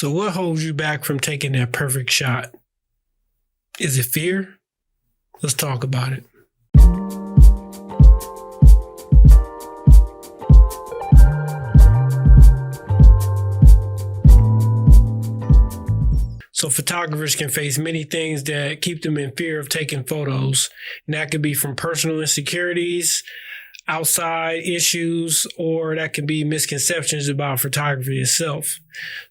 So what holds you back from taking that perfect shot? Is it fear? Let's talk about it. So photographers can face many things that keep them in fear of taking photos. And that could be from personal insecurities, outside issues, or that could be misconceptions about photography itself.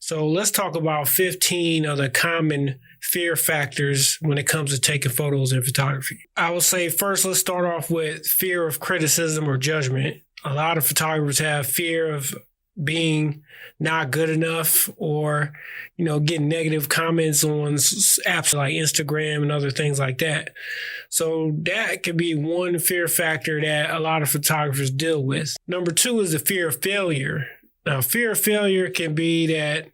So let's talk about 15 of the common fear factors when it comes to taking photos in photography. I will say first, let's start off with fear of criticism or judgment. A lot of photographers have fear of being not good enough or, getting negative comments on apps like Instagram and other things like that. So that could be one fear factor that a lot of photographers deal with. Number two is the fear of failure. Now, fear of failure can be that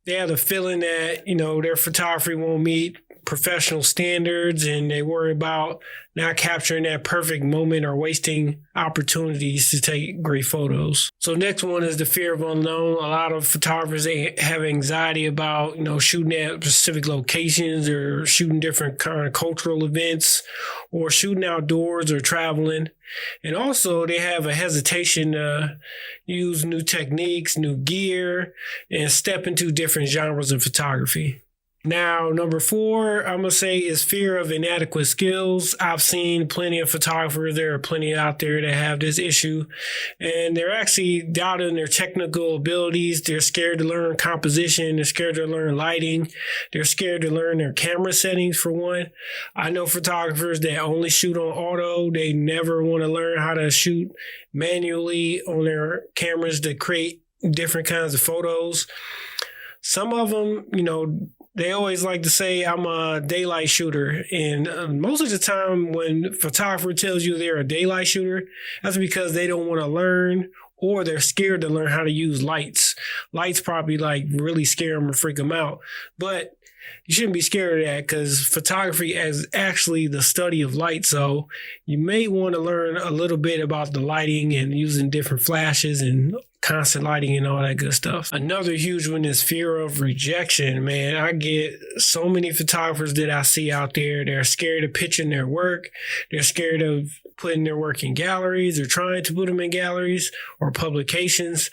they have the feeling that, their photography won't meet professional standards and they worry about not capturing that perfect moment or wasting opportunities to take great photos. So next one is the fear of unknown. A lot of photographers, they have anxiety about, shooting at specific locations or shooting different kind of cultural events or shooting outdoors or traveling. And also they have a hesitation to use new techniques, new gear, and step into different genres of photography. Now, number four, I'm going to say is fear of inadequate skills. I've seen plenty of photographers. There are plenty out there that have this issue, and they're actually doubting their technical abilities. They're scared to learn composition. They're scared to learn lighting. They're scared to learn their camera settings, for one. I know photographers that only shoot on auto. They never want to learn how to shoot manually on their cameras to create different kinds of photos. Some of them, they always like to say, I'm a daylight shooter. And most of the time when a photographer tells you they're a daylight shooter, that's because they don't want to learn or they're scared to learn how to use lights. Lights probably really scare them or freak them out. But you shouldn't be scared of that because photography is actually the study of light. So you may want to learn a little bit about the lighting and using different flashes and constant lighting and all that good stuff. Another huge one is fear of rejection. Man, I get so many photographers that I see out there. They're scared of pitching their work. They're scared of putting their work in galleries or trying to put them in galleries or publications.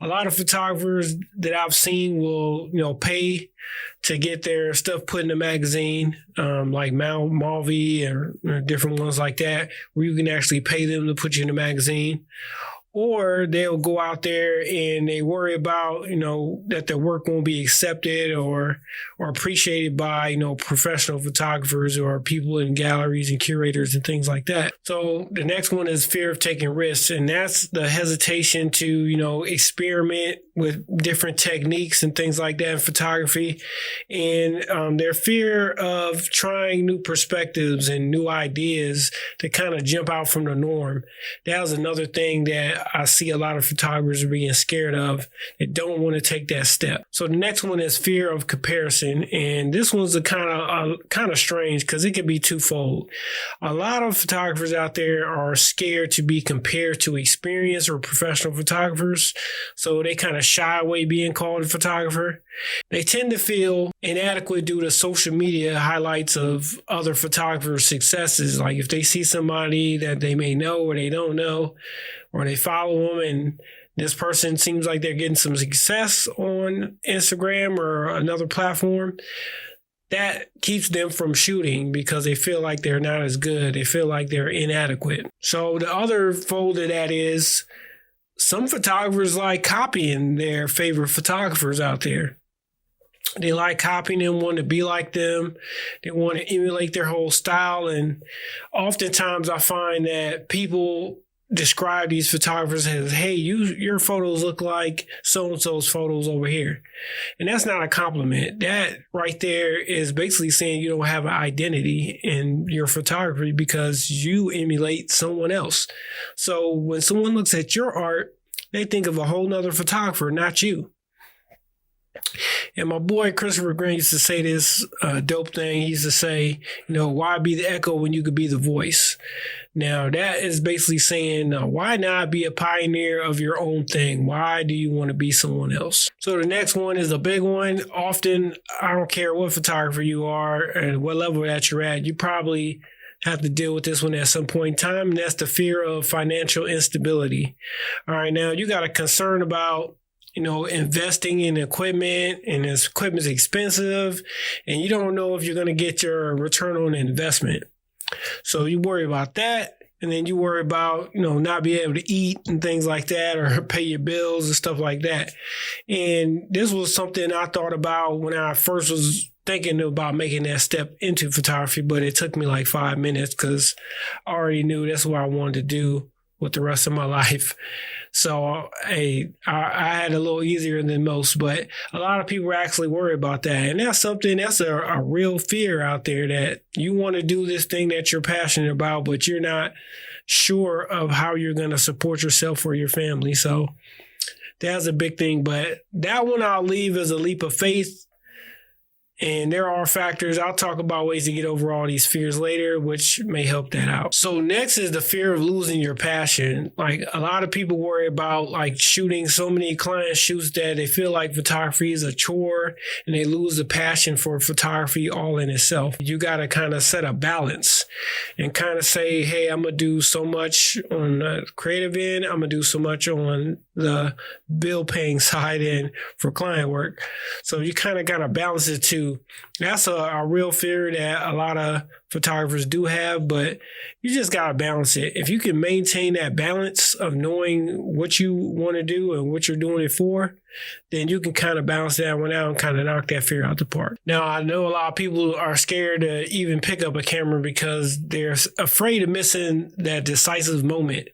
A lot of photographers that I've seen will, pay to get their stuff put in a magazine, like Malvi or different ones like that, where you can actually pay them to put you in a magazine. Or they'll go out there and they worry about, that their work won't be accepted or appreciated by, professional photographers or people in galleries and curators and things like that. So the next one is fear of taking risks. And that's the hesitation to, experiment with different techniques and things like that in photography. And their fear of trying new perspectives and new ideas to kind of jump out from the norm. That was another thing that I see a lot of photographers being scared of. They don't want to take that step. So the next one is fear of comparison. And this one's a kind of strange because it can be twofold. A lot of photographers out there are scared to be compared to experienced or professional photographers. So they kind of shy away being called a photographer. They tend to feel inadequate due to social media highlights of other photographers' successes. Like if they see somebody that they may know or they don't know, or they follow them and this person seems like they're getting some success on Instagram or another platform, that keeps them from shooting because they feel like they're not as good. They feel like they're inadequate. So the other fold of that is some photographers like copying their favorite photographers out there. They like copying them, want to be like them. They want to emulate their whole style. And oftentimes I find that people describe these photographers as, hey, your photos look like so-and-so's photos over here. And that's not a compliment. That right there is basically saying you don't have an identity in your photography because you emulate someone else. So when someone looks at your art, they think of a whole nother photographer, not you. And my boy Christopher Grant used to say this dope thing. He used to say, why be the echo when you could be the voice? Now, that is basically saying, why not be a pioneer of your own thing? Why do you want to be someone else? So the next one is a big one. Often, I don't care what photographer you are and what level that you're at, you probably have to deal with this one at some point in time, and that's the fear of financial instability. All right, now you got a concern about investing in equipment, and this equipment's expensive, and you don't know if you're going to get your return on investment. So you worry about that, and then you worry about, not being able to eat and things like that, or pay your bills and stuff like that. And this was something I thought about when I first was thinking about making that step into photography, but it took me like 5 minutes because I already knew that's what I wanted to do with the rest of my life. So I had a little easier than most, but a lot of people actually worry about that. And that's a real fear out there, that you want to do this thing that you're passionate about, but you're not sure of how you're going to support yourself or your family. So that's a big thing, but that one I'll leave as a leap of faith. And there are factors. I'll talk about ways to get over all these fears later, which may help that out. So next is the fear of losing your passion. Like, a lot of people worry about shooting so many client shoots that they feel like photography is a chore, and they lose the passion for photography all in itself. You got to kind of set a balance and kind of say, hey, I'm going to do so much on the creative end. I'm going to do so much on the bill paying side end for client work. So you kind of got to balance it too. That's a real fear that a lot of photographers do have, but you just got to balance it. If you can maintain that balance of knowing what you want to do and what you're doing it for, then you can kind of balance that one out and kind of knock that fear out the park. Now, I know a lot of people are scared to even pick up a camera because they're afraid of missing that decisive moment.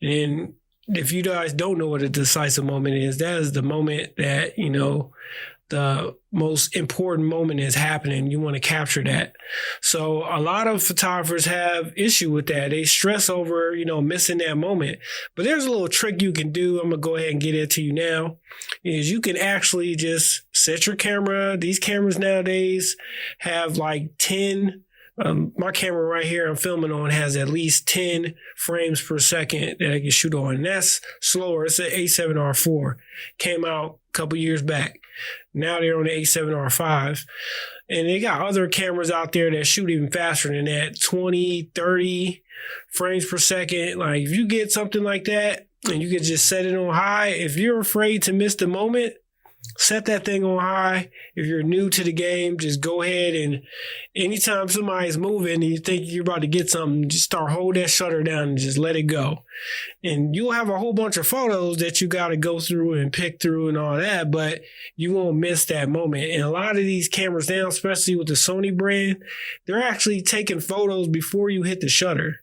And if you guys don't know what a decisive moment is, that is the moment that, the most important moment is happening. You want to capture that. So a lot of photographers have issue with that. They stress over, missing that moment. But there's a little trick you can do. I'm going to go ahead and get it to you now. Is you can actually just set your camera. These cameras nowadays have 10. My camera right here I'm filming on has at least 10 frames per second that I can shoot on. And that's slower. It's an A7R4. Came out a couple years back. Now they're on the A7R5. And they got other cameras out there that shoot even faster than that, 20, 30 frames per second. Like, if you get something like that and you can just set it on high, if you're afraid to miss the moment, set that thing on high. If you're new to the game, just go ahead, and anytime somebody's moving and you think you're about to get something, just hold that shutter down and just let it go. And you'll have a whole bunch of photos that you got to go through and pick through and all that, but you won't miss that moment. And a lot of these cameras now, especially with the Sony brand, they're actually taking photos before you hit the shutter.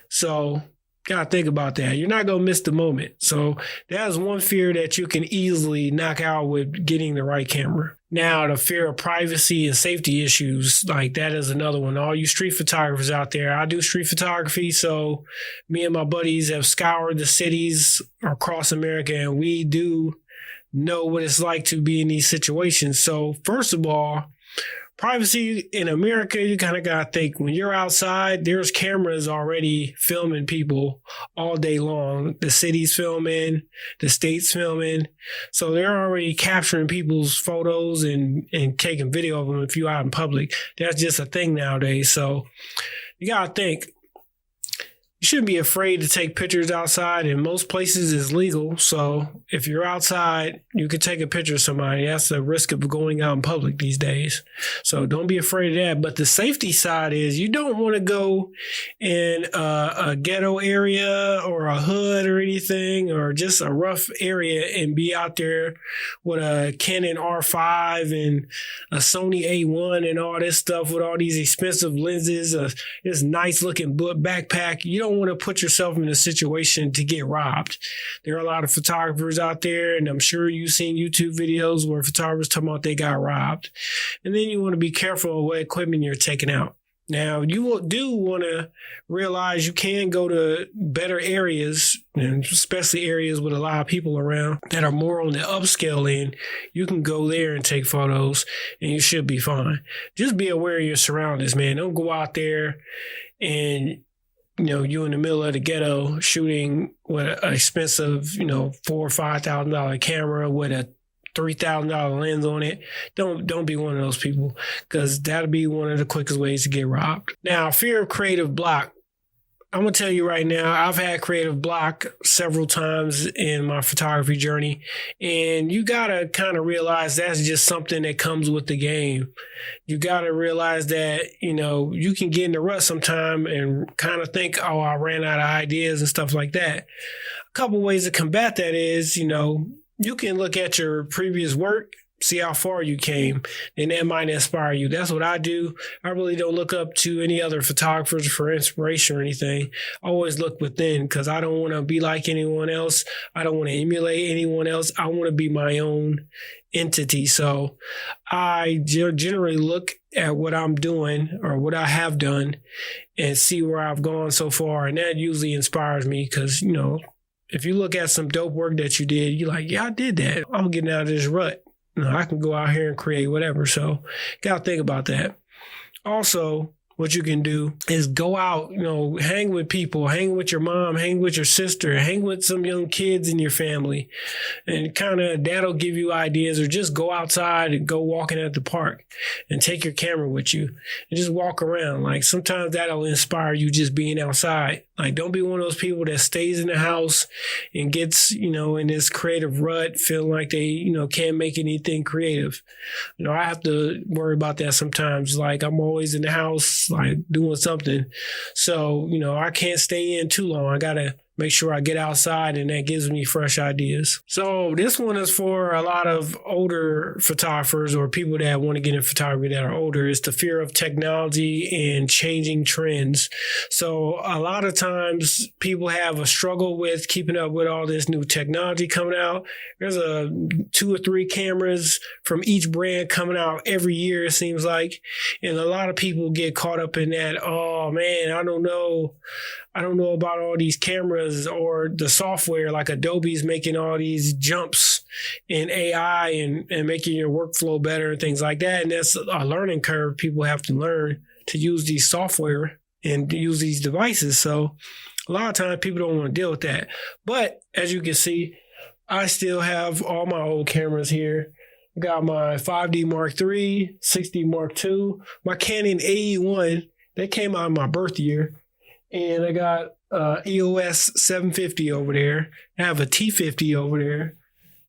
So gotta think about that. You're not gonna miss the moment. So that's one fear that you can easily knock out with getting the right camera. Now, the fear of privacy and safety issues, that is another one. All you street photographers out there, I do street photography, so me and my buddies have scoured the cities across America, and we do know what it's like to be in these situations. So first of all, privacy in America, you kind of got to think, when you're outside, there's cameras already filming people all day long. The city's filming, the state's filming. So they're already capturing people's photos and taking video of them if you're out in public. That's just a thing nowadays. So you got to think. You shouldn't be afraid to take pictures outside. In most places, it's legal. So if you're outside, you can take a picture of somebody. That's the risk of going out in public these days. So don't be afraid of that. But the safety side is, you don't want to go in a ghetto area or a hood or anything, or just a rough area, and be out there with a Canon R5 and a Sony A1 and all this stuff with all these expensive lenses, this nice looking backpack. You don't want to put yourself in a situation to get robbed. There are a lot of photographers out there, and I'm sure you've seen YouTube videos where photographers talking about they got robbed. And then you want to be careful of what equipment you're taking out. Now, you do want to realize you can go to better areas, and especially areas with a lot of people around that are more on the upscale end. You can go there and take photos, and you should be fine. Just be aware of your surroundings, man. Don't go out there and you in the middle of the ghetto shooting with an expensive, $4,000 or $5,000 camera with a $3,000 lens on it. Don't be one of those people, because that'll be one of the quickest ways to get robbed. Now, fear of creative block. I'm going to tell you right now, I've had creative block several times in my photography journey, and you got to kind of realize that's just something that comes with the game. You got to realize that, you can get in the rut sometime and kind of think, oh, I ran out of ideas and stuff like that. A couple ways to combat that is, you can look at your previous work, see how far you came, and that might inspire you. That's what I do. I really don't look up to any other photographers for inspiration or anything. I always look within, because I don't want to be like anyone else. I don't want to emulate anyone else. I want to be my own entity. So I generally look at what I'm doing or what I have done and see where I've gone so far. And that usually inspires me, because, if you look at some dope work that you did, you're like, yeah, I did that. I'm getting out of this rut. I can go out here and create whatever. So got to think about that. Also, what you can do is go out, hang with people, hang with your mom, hang with your sister, hang with some young kids in your family, and kind of that'll give you ideas. Or just go outside and go walking at the park and take your camera with you and just walk around. Like, sometimes that'll inspire you just being outside. Like, don't be one of those people that stays in the house and gets, in this creative rut, feeling like they, can't make anything creative. I have to worry about that sometimes. Like, I'm always in the house, like doing something. So, I can't stay in too long. I got to make sure I get outside, and that gives me fresh ideas. So this one is for a lot of older photographers or people that want to get in photography that are older. It's the fear of technology and changing trends. So a lot of times people have a struggle with keeping up with all this new technology coming out. There's 2 or 3 cameras from each brand coming out every year, it seems like. And a lot of people get caught up in that. Oh man, I don't know about all these cameras or the software. Like Adobe's making all these jumps in AI and making your workflow better and things like that. And that's a learning curve people have to learn to use these software and use these devices. So a lot of times people don't want to deal with that. But as you can see, I still have all my old cameras here. I got my 5D Mark III, 6D Mark II, my Canon AE1, that came out in my birth year. And I got EOS 750 over there. I have a T50 over there.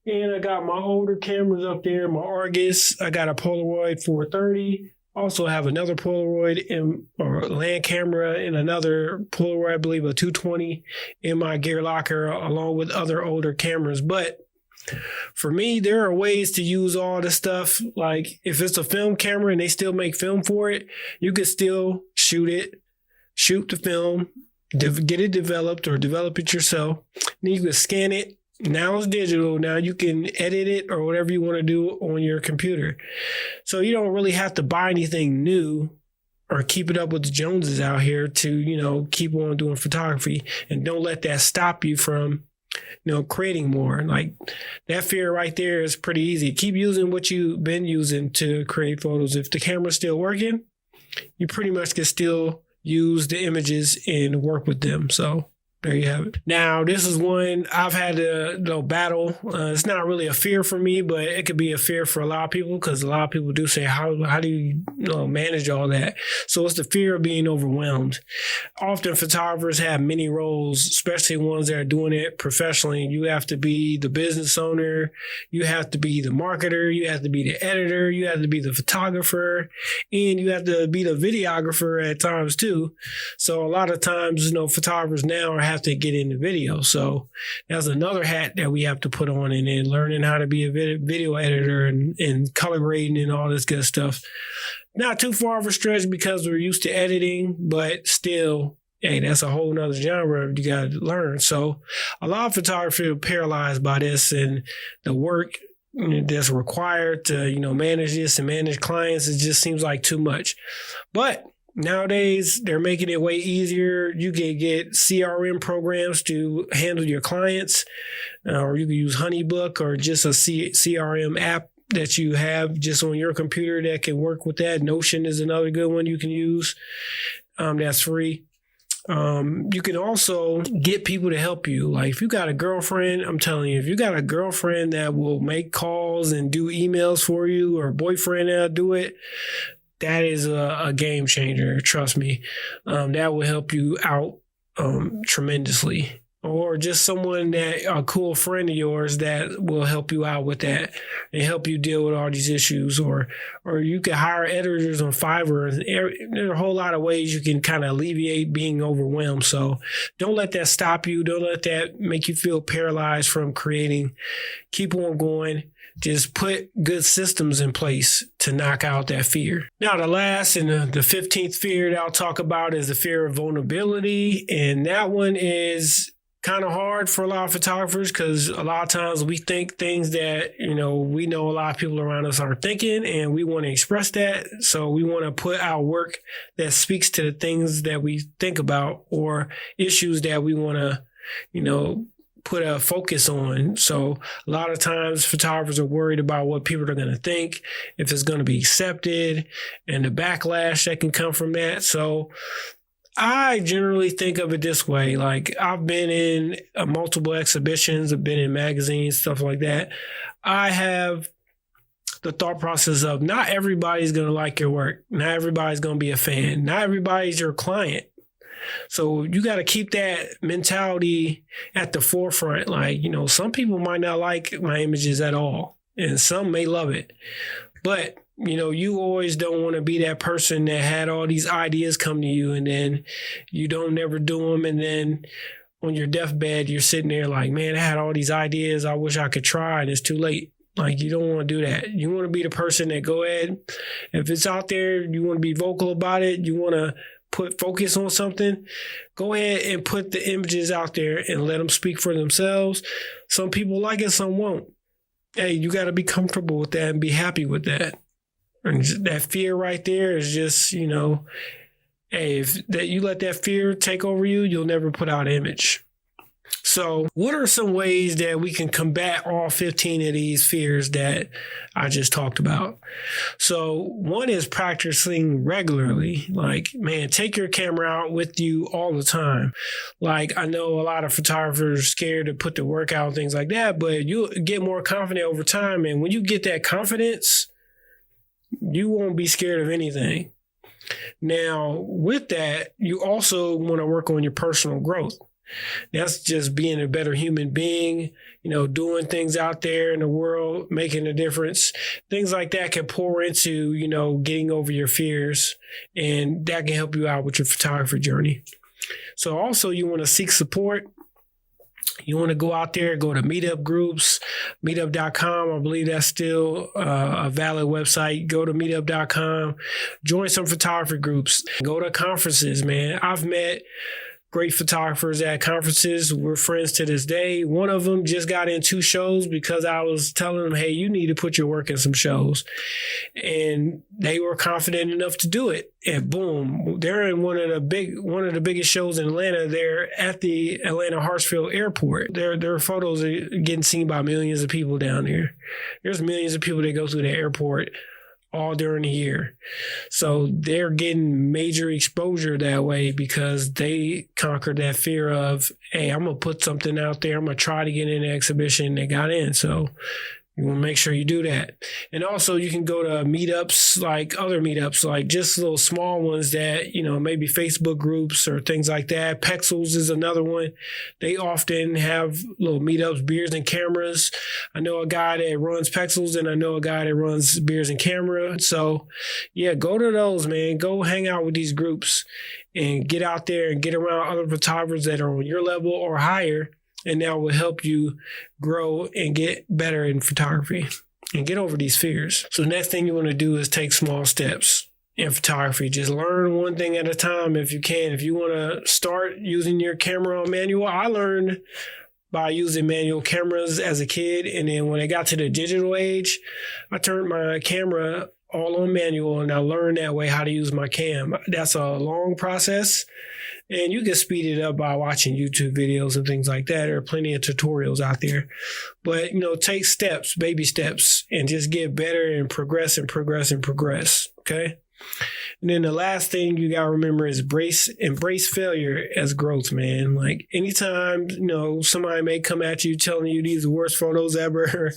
And I got my older cameras up there, my Argus. I got a Polaroid 430. Also have another Polaroid or land camera and another Polaroid, I believe, a 220 in my gear locker, along with other older cameras. But for me, there are ways to use all this stuff. Like, if it's a film camera and they still make film for it, you could still shoot the film, get it developed or develop it yourself. Then you can scan it. Now it's digital. Now you can edit it or whatever you want to do on your computer. So you don't really have to buy anything new or keep it up with the Joneses out here to, keep on doing photography. And don't let that stop you from, creating more. Like, that fear right there is pretty easy. Keep using what you've been using to create photos. If the camera's still working, you pretty much can still use the images and work with them. So there you have it. Now, this is one I've had to battle. It's not really a fear for me, but it could be a fear for a lot of people, because a lot of people do say, how do you, manage all that? So it's the fear of being overwhelmed. Often photographers have many roles, especially ones that are doing it professionally. You have to be the business owner. You have to be the marketer. You have to be the editor. You have to be the photographer. And you have to be the videographer at times too. So a lot of times, photographers now have to get into video. So that's another hat that we have to put on, and then learning how to be a video editor and color grading and all this good stuff. Not too far of a stretch, because we're used to editing, but still, hey, that's a whole nother genre you got to learn. So a lot of photographers are paralyzed by this, and the work that's required to, manage this and manage clients, it just seems like too much. But nowadays, they're making it way easier. You can get CRM programs to handle your clients, or you can use HoneyBook or just a CRM app that you have just on your computer that can work with that. Notion is another good one you can use. That's free. You can also get people to help you. Like if you got a girlfriend, I'm telling you, if you got a girlfriend that will make calls and do emails for you, or a boyfriend that'll do it, that is a game changer. Trust me. That will help you out tremendously. Or just someone a cool friend of yours that will help you out with that and help you deal with all these issues. Or you can hire editors on Fiverr. There's a whole lot of ways you can kind of alleviate being overwhelmed. So don't let that stop you. Don't let that make you feel paralyzed from creating. Keep on going. Just put good systems in place to knock out that fear. Now, the last and the 15th fear that I'll talk about is the fear of vulnerability. And that one is kind of hard for a lot of photographers because a lot of times we think things that, we know a lot of people around us aren't thinking, and we want to express that. So we want to put our work that speaks to the things that we think about or issues that we want to, put a focus on. So a lot of times photographers are worried about what people are going to think, if it's going to be accepted, and the backlash that can come from that. So I generally think of it this way. Like I've been in multiple exhibitions, I've been in magazines, stuff like that. I have the thought process of not everybody's going to like your work. Not everybody's going to be a fan. Not everybody's your client. So you got to keep that mentality at the forefront. Like, some people might not like my images at all, and some may love it. But you always don't want to be that person that had all these ideas come to you and then you don't never do them. And then on your deathbed, you're sitting there like, man, I had all these ideas. I wish I could try, and it's too late. Like, you don't want to do that. You want to be the person that go ahead. If it's out there, you want to be vocal about it. You want to put focus on something. Go ahead and put the images out there and let them speak for themselves. Some people like it, some won't. Hey, you got to be comfortable with that and be happy with that. And that fear right there is just, hey, if that you let that fear take over you, you'll never put out an image. So what are some ways that we can combat all 15 of these fears that I just talked about? So one is practicing regularly. Like, man, take your camera out with you all the time. Like, I know a lot of photographers are scared to put the work out and things like that, but you'll get more confident over time. And when you get that confidence, you won't be scared of anything. Now, with that, you also want to work on your personal growth. That's just being a better human being, doing things out there in the world, making a difference. Things like that can pour into, getting over your fears, and that can help you out with your photography journey. So also you want to seek support. You want to go out there, go to meetup groups, meetup.com. I believe that's still a valid website. Go to meetup.com, join some photography groups, go to conferences, man. I've met great photographers at conferences. We're friends to this day. One of them just got in 2 shows because I was telling them, hey, you need to put your work in some shows. And they were confident enough to do it. And boom, they're in one of the biggest shows in Atlanta. They're at the Atlanta Hartsfield Airport. Their photos are getting seen by millions of people down here. There's millions of people that go through the airport all during the year. So they're getting major exposure that way because they conquered that fear of, hey, I'm going to put something out there. I'm going to try to get in an exhibition. They got in. So you want to make sure you do that. And also you can go to meetups, like other meetups, like just little small ones that, maybe Facebook groups or things like that. Pexels is another one. They often have little meetups, beers and cameras. I know a guy that runs Pexels, and I know a guy that runs beers and camera. So yeah, go to those, man. Go hang out with these groups and get out there and get around other photographers that are on your level or higher. And that will help you grow and get better in photography and get over these fears. So the next thing you want to do is take small steps in photography. Just learn one thing at a time if you can. If you want to start using your camera on manual, I learned by using manual cameras as a kid. And then when I got to the digital age, I turned my camera all on manual, and I learned that way how to use my cam. That's a long process. And you can speed it up by watching YouTube videos and things like that. There are plenty of tutorials out there. But, take steps, baby steps, and just get better and progress and progress and progress. Okay? And then the last thing you gotta remember is embrace failure as growth, man. Like anytime, somebody may come at you telling you these are the worst photos ever,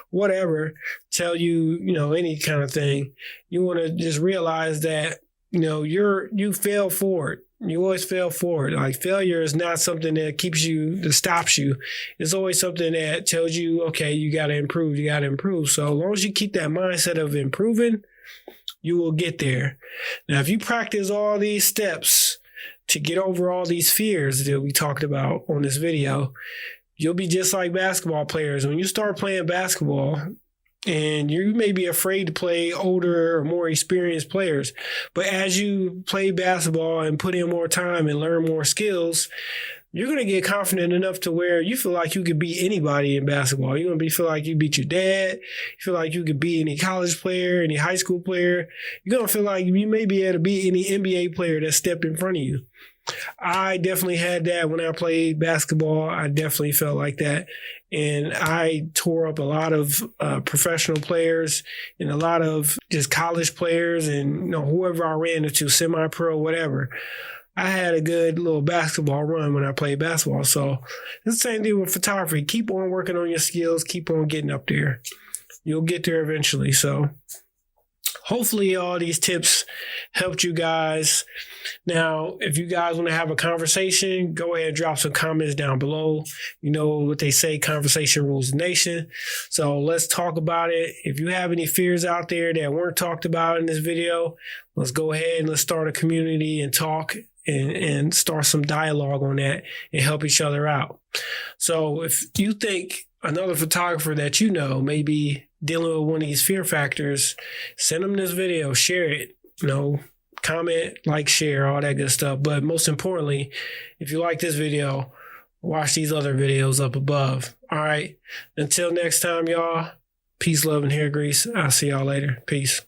whatever, tell you, any kind of thing, you want to just realize that, you fail forward. You always fail forward. Like failure is not something that stops you. It's always something that tells you, okay, you got to improve. You got to improve. So as long as you keep that mindset of improving, you will get there. Now, if you practice all these steps to get over all these fears that we talked about on this video, you'll be just like basketball players. When you start playing basketball, and you may be afraid to play older or more experienced players, but as you play basketball and put in more time and learn more skills, you're going to get confident enough to where you feel like you could beat anybody in basketball. You're going to feel like you beat your dad. You feel like you could beat any college player, any high school player. You're going to feel like you may be able to beat any NBA player that stepped in front of you. I definitely had that when I played basketball. I definitely felt like that. And I tore up a lot of professional players and a lot of just college players and whoever I ran into, semi-pro, whatever. I had a good little basketball run when I played basketball. So it's the same thing with photography. Keep on working on your skills. Keep on getting up there. You'll get there eventually. So hopefully all these tips helped you guys. Now, if you guys want to have a conversation, go ahead and drop some comments down below. You know what they say, conversation rules the nation. So let's talk about it. If you have any fears out there that weren't talked about in this video, let's go ahead and let's start a community and talk and start some dialogue on that and help each other out. So if you think another photographer that may be dealing with one of these fear factors, send them this video, share it, comment, like, share, all that good stuff. But most importantly, if you like this video, watch these other videos up above. All right. Until next time, y'all, peace, love, and hair grease. I'll see y'all later. Peace.